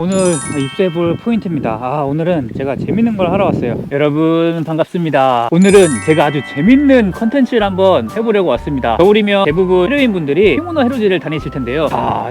오늘 입수해볼 포인트입니다. 오늘은 제가 재밌는 걸 하러 왔어요. 여러분 반갑습니다. 오늘은 제가 아주 재밌는 컨텐츠를 한번 해보려고 왔습니다. 겨울이면 대부분 해외인 분들이 피모너 해루지를 다니실 텐데요.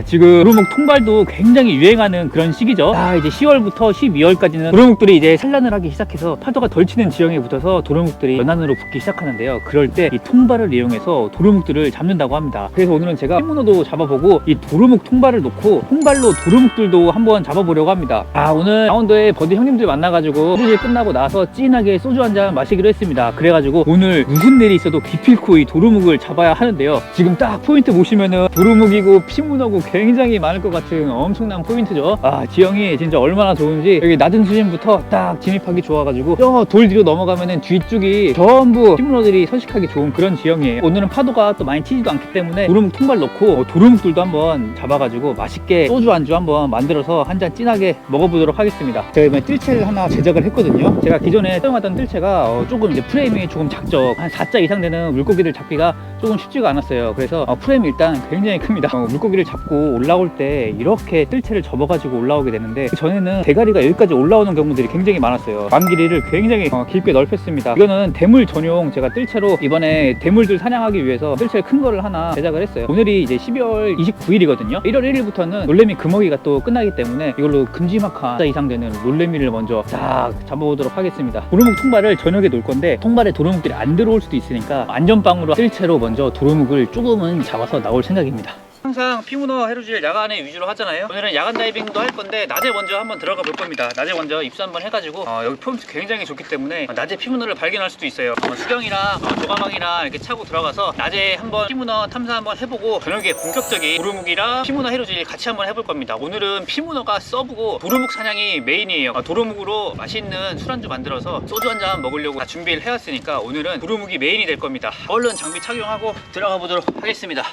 지금 도루묵 통발도 굉장히 유행하는 그런 시기죠. 이제 10월부터 12월까지는 도루묵들이 이제 산란을 하기 시작해서 파도가 덜 치는 지형에 붙어서 도루묵들이 연안으로 붙기 시작하는데요. 그럴 때 이 통발을 이용해서 도루묵들을 잡는다고 합니다. 그래서 오늘은 제가 피모너도 잡아보고 이 도루묵 통발을 놓고 통발로 도루묵들도 한번 잡아보려고 합니다. 오늘 강원도에 버디 형님들 만나가지고 해루질 끝나고 나서 찐하게 소주 한잔 마시기로 했습니다. 그래가지고 오늘 무슨 일이 있어도 기필코 이 도루묵을 잡아야 하는데요. 지금 딱 포인트 보시면은 도루묵이고 피모너고 굉장히 많을 것 같은 엄청난 포인트죠. 지형이 진짜 얼마나 좋은지, 여기 낮은 수심부터 딱 진입하기 좋아가지고 저 돌 뒤로 넘어가면은 뒤쪽이 전부 피모너들이 서식하기 좋은 그런 지형이에요. 오늘은 파도가 또 많이 치지도 않기 때문에 도루묵 통발 넣고 도루묵들도 한번 잡아가지고 맛있게 소주 안주 한번 만들어서 한 잔 진하게 먹어보도록 하겠습니다. 제가 이번에 뜰채를 하나 제작을 했거든요. 제가 기존에 사용하던 뜰채가 조금 이제 프레임이 조금 작죠. 한 4자 이상 되는 물고기를 잡기가 조금 쉽지가 않았어요. 그래서 프레임이 일단 굉장히 큽니다. 물고기를 잡고 올라올 때 이렇게 뜰채를 접어가지고 올라오게 되는데, 그 전에는 대가리가 여기까지 올라오는 경우들이 굉장히 많았어요. 만 길이를 굉장히 깊게 넓혔습니다. 이거는 대물 전용 제가 뜰채로 이번에 대물들 사냥하기 위해서 뜰채 큰 거를 하나 제작을 했어요. 오늘이 이제 12월 29일이거든요 1월 1일부터는 놀래미 금어기가 또 끝나기 때문에 이걸로 큼지막한 4 이상 되는 놀래미를 먼저 딱 잡아보도록 하겠습니다. 도루묵 통발을 저녁에 놓을 건데 통발에 도루묵들이 안 들어올 수도 있으니까 안전빵으로 뜰채로 먼저 도루묵을 조금은 잡아서 나올 생각입니다. 항상 피모너 해루질 야간에 위주로 하잖아요. 오늘은 야간 다이빙도 할 건데 낮에 먼저 한번 들어가 볼 겁니다. 낮에 먼저 입수 한번 해가지고 여기 포인트 굉장히 좋기 때문에 낮에 피모너를 발견할 수도 있어요. 수경이랑 조가망이랑 이렇게 차고 들어가서 낮에 한번 피모너 탐사 한번 해보고 저녁에 본격적인 도루묵이랑 피모너 해루질 같이 한번 해볼 겁니다. 오늘은 피모너가 서브고 도루묵 사냥이 메인이에요. 도루묵으로 맛있는 술안주 만들어서 소주 한잔 먹으려고 다 준비를 해왔으니까 오늘은 도루묵이 메인이 될 겁니다. 얼른 장비 착용하고 들어가 보도록 하겠습니다.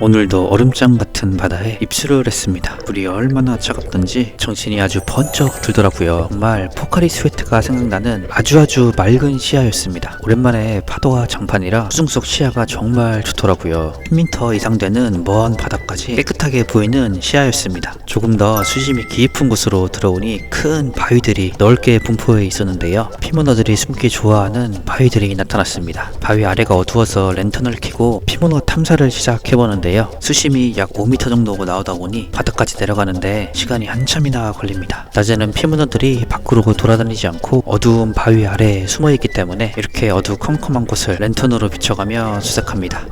오늘도 얼음장 같은 바다에 입수를 했습니다. 물이 얼마나 차갑던지 정신이 아주 번쩍 들더라고요. 정말 포카리 스웨트가 생각나는 아주 맑은 시야였습니다. 오랜만에 파도와 장판이라 수중 속 시야가 정말 좋더라고요. 10m 이상 되는 먼 바다까지 깨끗하게 보이는 시야였습니다. 조금 더 수심이 깊은 곳으로 들어오니 큰 바위들이 넓게 분포해 있었는데요. 피모너들이 숨기 좋아하는 바위들이 나타났습니다. 바위 아래가 어두워서 랜턴을 켜고 피모너 탐사를 시작해보는데 수심이 약 5m 정도 나오다 보니 바닥까지 내려가는데 시간이 한참이나 걸립니다. 낮에는 피모너들이 밖으로 돌아다니지 않고 어두운 바위 아래에 숨어있기 때문에 이렇게 어두컴컴한 곳을 랜턴으로 비춰가며 수색합니다.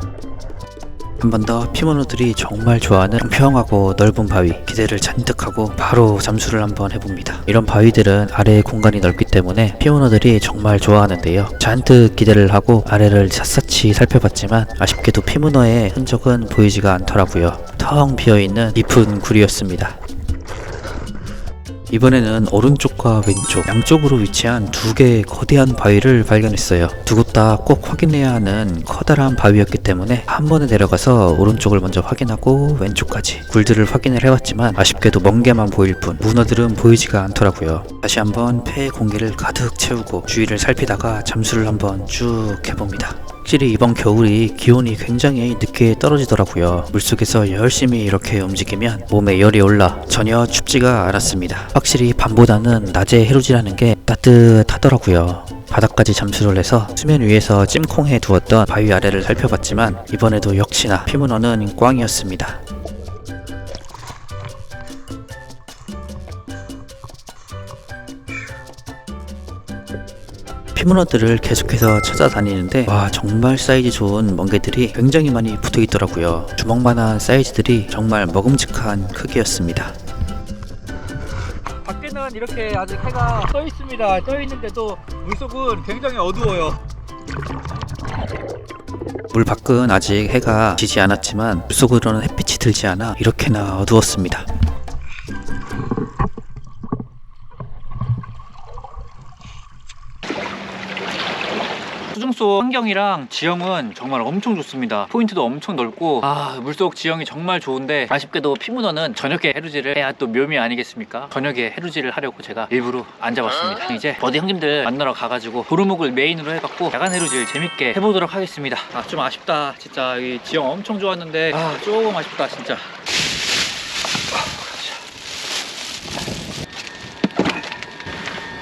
한 번 더 피모너들이 정말 좋아하는 평평하고 넓은 바위, 기대를 잔뜩 하고 바로 잠수를 한번 해봅니다. 이런 바위들은 아래의 공간이 넓기 때문에 피모너들이 정말 좋아하는데요. 잔뜩 기대를 하고 아래를 샅샅이 살펴봤지만 아쉽게도 피모너의 흔적은 보이지가 않더라고요. 텅 비어있는 깊은 구리였습니다. 이번에는 오른쪽과 왼쪽 양쪽으로 위치한 두 개의 거대한 바위를 발견했어요. 두 곳 다 꼭 확인해야 하는 커다란 바위였기 때문에 한 번에 내려가서 오른쪽을 먼저 확인하고 왼쪽까지 굴들을 확인을 해왔지만 아쉽게도 먼 개만 보일 뿐 문어들은 보이지가 않더라고요. 다시 한번 폐 공기를 가득 채우고 주위를 살피다가 잠수를 한번 쭉 해봅니다. 확실히 이번 겨울이 기온이 굉장히 늦게 떨어지더라고요. 물속에서 열심히 이렇게 움직이면 몸에 열이 올라 전혀 춥지가 않았습니다. 확실히 밤보다는 낮에 해루질하는 게 따뜻하더라고요. 바닥까지 잠수를 해서 수면 위에서 찜콩해 두었던 바위 아래를 살펴봤지만 이번에도 역시나 피모너는 꽝이었습니다. 피모너들을 계속해서 찾아다니는데 와, 정말 사이즈 좋은 멍게들이 굉장히 많이 붙어 있더라고요. 주먹만한 사이즈들이 정말 먹음직한 크기였습니다. 밖에는 이렇게 아직 해가 떠 있습니다. 떠 있는데도 물속은 굉장히 어두워요. 물 밖은 아직 해가 지지 않았지만 물속으로는 햇빛이 들지 않아 이렇게나 어두웠습니다. 수중 속 물속 환경이랑 지형은 정말 엄청 좋습니다. 포인트도 엄청 넓고 물속 지형이 정말 좋은데 아쉽게도 피문어는 저녁에 해루질을 해야 또 묘미 아니겠습니까? 저녁에 해루질을 하려고 제가 일부러 안 잡았습니다. 이제 버디 형님들 만나러 가가지고 도루묵을 메인으로 해갖고 야간 해루질 재밌게 해보도록 하겠습니다. 좀 아쉽다 진짜. 이 지형 엄청 좋았는데 조금 아쉽다 진짜.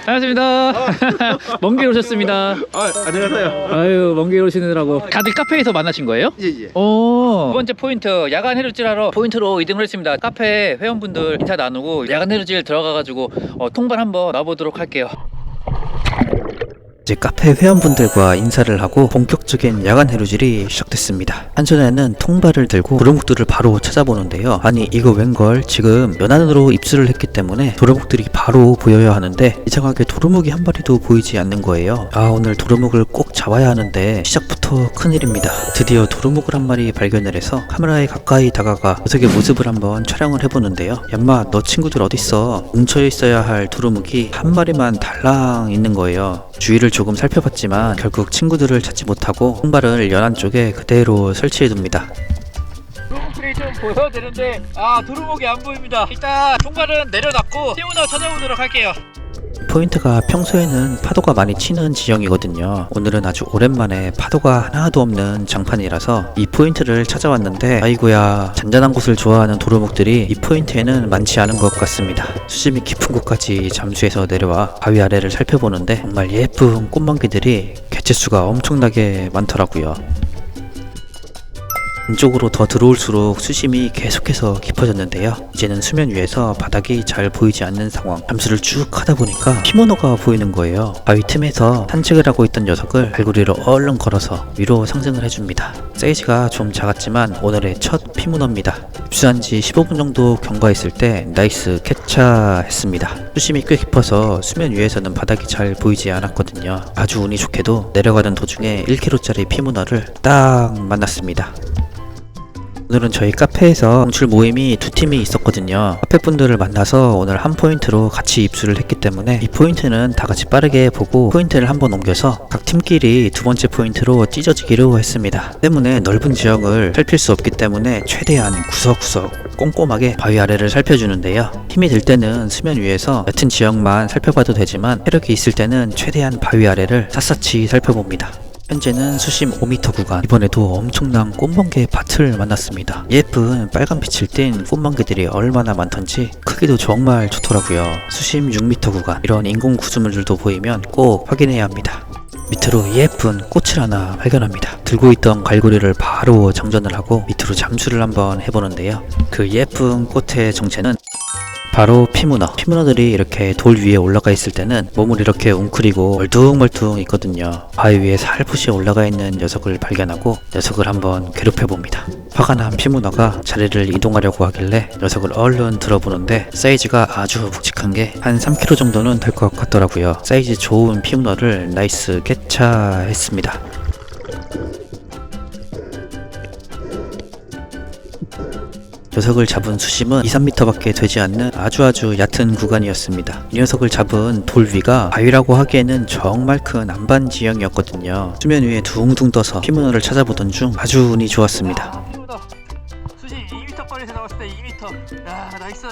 반갑습니다. 먼 길 오셨습니다. 안녕하세요. 아유, 먼 길 오시느라고. 다들 카페에서 만나신 거예요? 예. 두 번째 포인트, 야간 해루질 하러 포인트로 이동을 했습니다. 카페 회원분들 인사 나누고 야간 해루질 들어가가지고 통발 한번 놔보도록 할게요. 이제 카페 회원분들과 인사를 하고 본격적인 야간 해루질이 시작됐습니다. 한손에는 통발을 들고 도루묵들을 바로 찾아보는데요. 아니 이거 웬걸, 지금 연안으로 입수를 했기 때문에 도루묵들이 바로 보여야 하는데 이상하게 도루묵이 한 마리도 보이지 않는 거예요. 오늘 도루묵을 꼭 잡아야 하는데 시작부터 큰일입니다. 드디어 도루묵을 한 마리 발견을 해서 카메라에 가까이 다가가 녀석의 모습을 한번 촬영을 해보는데요. 얌마, 너 친구들 어딨어? 뭉쳐있어야 할 도루묵이 한 마리만 달랑 있는 거예요. 주위를 조금 살펴봤지만 결국 친구들을 찾지 못하고 통발을 연안 쪽에 그대로 설치해둡니다. 도루묵들이 좀 보여야 되는데 도루묵이 안 보입니다. 일단 통발은 내려놨고 피문어 찾아보도록 할게요. 포인트가 평소에는 파도가 많이 치는 지형이거든요. 오늘은 아주 오랜만에 파도가 하나도 없는 장판이라서 이 포인트를 찾아왔는데 아이고야, 잔잔한 곳을 좋아하는 도루묵들이 이 포인트에는 많지 않은 것 같습니다. 수심이 깊은 곳까지 잠수해서 내려와 바위 아래를 살펴보는데 정말 예쁜 꽃망기들이 개체수가 엄청나게 많더라고요. 안쪽으로 더 들어올수록 수심이 계속해서 깊어졌는데요. 이제는 수면 위에서 바닥이 잘 보이지 않는 상황. 잠수를 쭉 하다 보니까 피모노가 보이는 거예요. 바위 틈에서 산책을 하고 있던 녀석을 발구리로 얼른 걸어서 위로 상승을 해줍니다. 사이즈가 좀 작았지만 오늘의 첫 피모노입니다. 입수한 지 15분 정도 경과했을 때 나이스 캐차했습니다. 수심이 꽤 깊어서 수면 위에서는 바닥이 잘 보이지 않았거든요. 아주 운이 좋게도 내려가는 도중에 1kg짜리 피모노를 딱 만났습니다. 오늘은 저희 카페에서 공출 모임이 두 팀이 있었거든요. 카페 분들을 만나서 오늘 한 포인트로 같이 입수를 했기 때문에 이 포인트는 다 같이 빠르게 보고 포인트를 한번 옮겨서 각 팀끼리 두 번째 포인트로 찢어지기로 했습니다. 때문에 넓은 지형을 살필 수 없기 때문에 최대한 구석구석 꼼꼼하게 바위 아래를 살펴주는데요. 힘이 들 때는 수면 위에서 얕은 지형만 살펴봐도 되지만 체력이 있을 때는 최대한 바위 아래를 샅샅이 살펴봅니다. 현재는 수심 5m 구간, 이번에도 엄청난 꽃멍게 밭을 만났습니다. 예쁜 빨간 빛을 띤 꽃멍게들이 얼마나 많던지 크기도 정말 좋더라고요. 수심 6m 구간, 이런 인공 구조물들도 보이면 꼭 확인해야 합니다. 밑으로 예쁜 꽃을 하나 발견합니다. 들고 있던 갈고리를 바로 정전을 하고 밑으로 잠수를 한번 해보는데요. 그 예쁜 꽃의 정체는 바로 피문어. 피문어들이 이렇게 돌 위에 올라가 있을 때는 몸을 이렇게 웅크리고 멀뚱멀뚱 있거든요. 바위 위에 살포시 올라가 있는 녀석을 발견하고 녀석을 한번 괴롭혀 봅니다. 화가 난 피문어가 자리를 이동하려고 하길래 녀석을 얼른 들어보는데 사이즈가 아주 묵직한 게 한 3kg 정도는 될 것 같더라고요. 사이즈 좋은 피문어를 나이스 캐차했습니다. 녀석을 잡은 수심은 2-3m 밖에 되지 않는 아주 얕은 구간이었습니다. 이 녀석을 잡은 돌 위가 바위라고 하기에는 정말 큰 안반 지형이었거든요. 수면 위에 둥둥 떠서 피문어를 찾아보던 중 아주 운이 좋았습니다. 피문어 수심 2m 거리에서 나왔을 때 2m. 야, 나이스.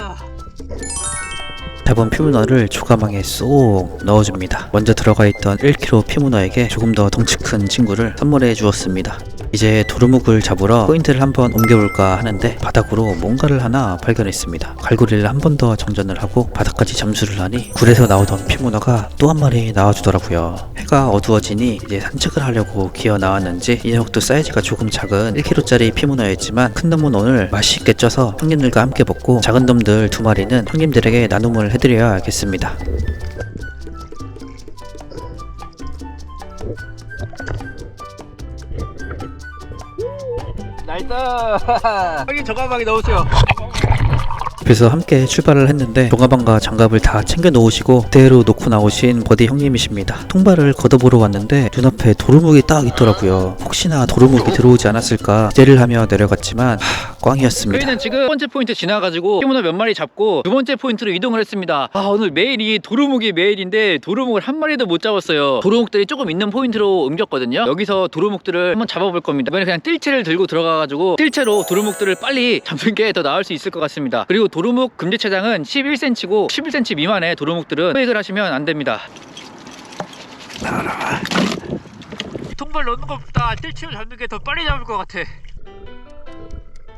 잡은 피문어를 조가망에 쏙 넣어줍니다. 먼저 들어가 있던 1kg 피문어에게 조금 더 덩치 큰 친구를 선물해 주었습니다. 이제 도루묵을 잡으러 포인트를 한번 옮겨볼까 하는데 바닥으로 뭔가를 하나 발견했습니다. 갈고리를 한 번 더 정전을 하고 바닥까지 잠수를 하니 굴에서 나오던 피문어가 또 한 마리 나와주더라고요. 해가 어두워지니 이제 산책을 하려고 기어 나왔는지 이 녀석도 사이즈가 조금 작은 1kg짜리 피문어였지만 큰 놈은 오늘 맛있게 쪄서 형님들과 함께 먹고 작은 놈들 두 마리는 형님들에게 나눔을 해드려야겠습니다. 나이스. 형님 저가방에 넣으세요. 그래서 함께 출발을 했는데 종가방과 장갑을 다 챙겨 놓으시고 그대로 놓고 나오신 버디 형님이십니다. 통발을 걷어보러 왔는데 눈앞에 도루묵이 딱 있더라고요. 혹시나 도루묵이 들어오지 않았을까 기대를 하며 내려갔지만 꽝이었습니다. 저희는 지금 첫 번째 포인트 지나가지고 피문어 몇 마리 잡고 두 번째 포인트로 이동을 했습니다. 오늘 메일이 도루묵이 메일인데 도루묵을 한 마리도 못 잡았어요. 도루묵들이 조금 있는 포인트로 옮겼거든요. 여기서 도루묵들을 한번 잡아볼 겁니다. 이번에 그냥 뜰채를 들고 들어가가지고 뜰채로 도루묵들을 빨리 잡는 게 더 나을 수 있을 것 같습니다. 그리고 도루묵 금지체장은 11cm고 11cm 미만의 도루묵들은 투획을 하시면 안 됩니다. 통발 넣는 것보다 뜰채를 잡는 게 더 빨리 잡을 것 같아.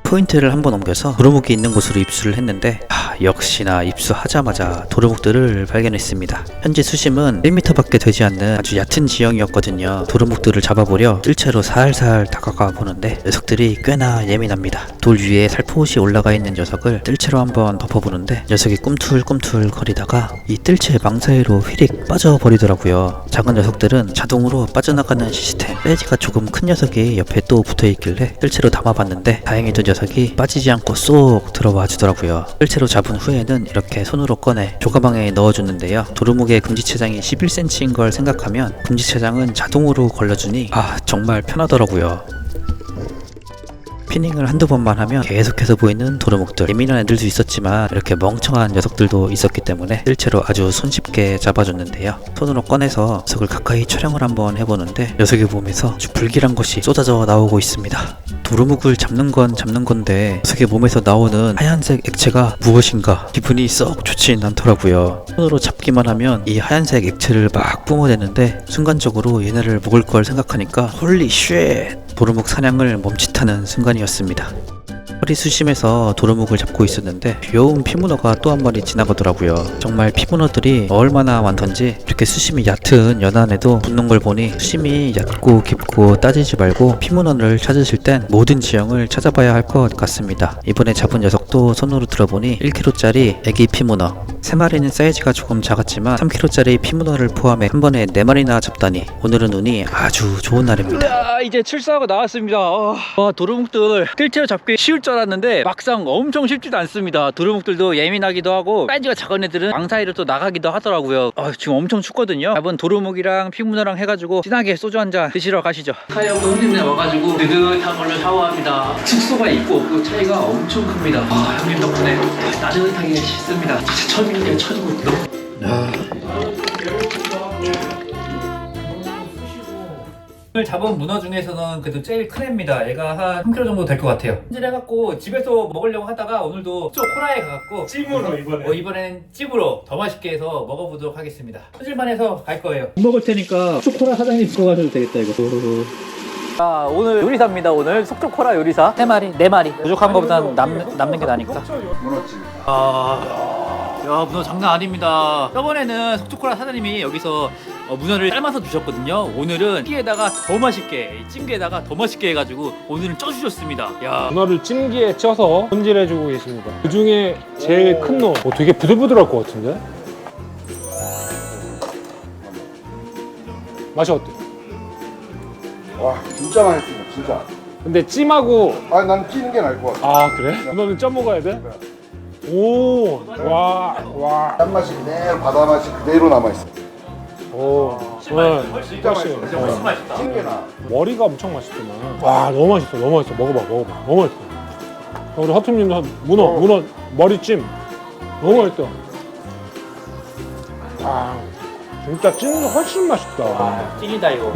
포인트를 한번 옮겨서 도루묵이 있는 곳으로 입수를 했는데 역시나 입수하자마자 도루묵들을 발견했습니다. 현재 수심은 1m밖에 되지 않는 아주 얕은 지형이었거든요. 도루묵들을 잡아보려 뜰채로 살살 다가가 보는데 녀석들이 꽤나 예민합니다. 돌 위에 살포시 올라가 있는 녀석을 뜰채로 한번 덮어보는데 녀석이 꿈틀꿈틀 거리다가 이 뜰채 망 사이로 휘릭 빠져버리더라고요. 작은 녀석들은 자동으로 빠져나가는 시스템. 사이즈가 조금 큰 녀석이 옆에 또 붙어있길래 뜰채로 담아봤는데 다행히도 녀석이 빠지지 않고 쏙 들어와 주더라고요. 뜰채로 잡은 후에는 이렇게 손으로 꺼내 조가방에 넣어주는데요. 도루묵의 금지체장이 11cm인 걸 생각하면 금지체장은 자동으로 걸려주니 정말 편하더라고요. 피닝을 한두 번만 하면 계속해서 보이는 도루묵들. 예민한 애들도 있었지만 이렇게 멍청한 녀석들도 있었기 때문에 뜰채로 아주 손쉽게 잡아줬는데요. 손으로 꺼내서 녀석을 가까이 촬영을 한번 해보는데 녀석의 몸에서 아주 불길한 것이 쏟아져 나오고 있습니다. 도루묵을 잡는 건 잡는 건데 녀석의 몸에서 나오는 하얀색 액체가 무엇인가 기분이 썩 좋진 않더라고요. 손으로 잡기만 하면 이 하얀색 액체를 막 뿜어내는데 순간적으로 얘네를 먹을 걸 생각하니까 홀리 쉣! 도루묵 사냥을 멈칫하는 순간이었습니다. 허리 수심에서 도루묵을 잡고 있었는데 귀여운 피문어가 또 한 마리 지나가더라고요. 정말 피문어들이 얼마나 많던지 이렇게 수심이 얕은 연안에도 붙는 걸 보니 수심이 얕고 깊고 따지지 말고 피문어를 찾으실 땐 모든 지형을 찾아봐야 할 것 같습니다. 이번에 잡은 녀석도 손으로 들어보니 1kg짜리 애기 피문어. 3마리는 사이즈가 조금 작았지만 3kg짜리 피문어를 포함해 한 번에 4마리나 잡다니 오늘은 운이 아주 좋은 날입니다. 이제 출사하고 나왔습니다. 도루묵들 뜰채로 잡기 쉬울 줄 알았는데 막상 엄청 쉽지도 않습니다. 도루묵들도 예민하기도 하고 사이즈가 작은 애들은 망 사이로 또 나가기도 하더라고요. 지금 엄청 춥거든요. 여러분 도루묵이랑 피문어랑 해가지고 진하게 소주 한잔 드시러 가시죠. 카이하고 형님네 와가지고 느긋한 걸로 샤워합니다. 숙소가 있고 없고 차이가 엄청 큽니다. 형님 덕분에 따뜻하게 씻습니다. 진짜 천국이에요, 천국. 오늘 잡은 문어 중에서는 그래도 제일 큰 애입니다. 얘가 한 3kg 정도 될 것 같아요. 손질해갖고 집에서 먹으려고 하다가 오늘도 쪽 호라에 가갖고 찜으로 이번엔 찜으로 더 맛있게 해서 먹어보도록 하겠습니다. 손질만 해서 갈 거예요. 먹을 테니까 초코라 사장님 들어가셔도 되겠다 이거. 오늘 요리사입니다. 오늘 속초코라 요리사 4마리 부족한 거보단 남는 게 나니까. 문어찜. 야, 문어 장난 아닙니다. 저번에는 속초코라 사장님이 여기서 문어를 삶아서 주셨거든요. 오늘은 찌개에다가 더 맛있게, 찜기에다가 더 맛있게 해가지고 오늘은 쪄주셨습니다. 야, 문어를 찜기에 쪄서 손질해주고 계십니다. 그 중에 제일 큰 놈. 되게 부들부들할 것 같은데? 맛이 어때? 와 진짜 맛있습니다 진짜. 근데 찜하고 난 찌는 게 나을 것 같아. 그래? 문어는 쪄 먹어야 돼? 오, 와. 짠맛이 그대로 바다 맛이 그대로 남아있어. 오, 진짜 맛있어. 어. 맛있다. 찌는 게 나. 머리가 엄청 맛있구만. 와, 너무 맛있어. 먹어봐. 너무 맛있어. 우리 허팀님도 문어 머리찜 너무 맛있다. 진짜 찌는 게 훨씬 맛있다. 찐이다 이거.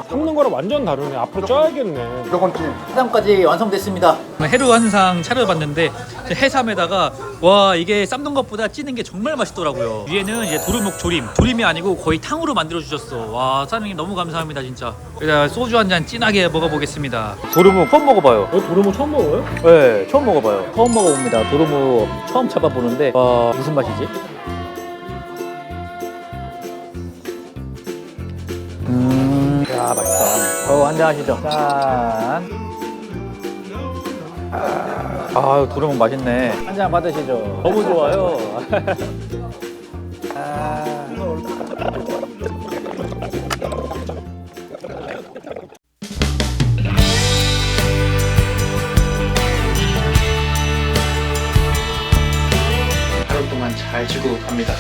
삶는 거랑 완전 다르네. 앞으로 쪄야겠네. 무조건 찜. 해삼까지 완성됐습니다. 해루 한상 차려봤는데 해삼에다가 와 이게 삶는 것보다 찌는 게 정말 맛있더라고요. 위에는 이제 도루묵 조림이 아니고 거의 탕으로 만들어 주셨어. 와 사장님 너무 감사합니다 진짜. 여기다 소주 한 잔 진하게 먹어보겠습니다. 도루묵 처음 먹어봐요. 도루묵 처음 먹어요? 네 처음 먹어봐요. 처음 먹어봅니다. 도루묵 처음 잡아보는데 와 무슨 맛이지? 야 맛있다. 한잔 하시죠. 짠. 도루묵 맛있네. 한 잔 받으시죠. 너무 좋아요. 하루 동안 잘 쉬고 갑니다.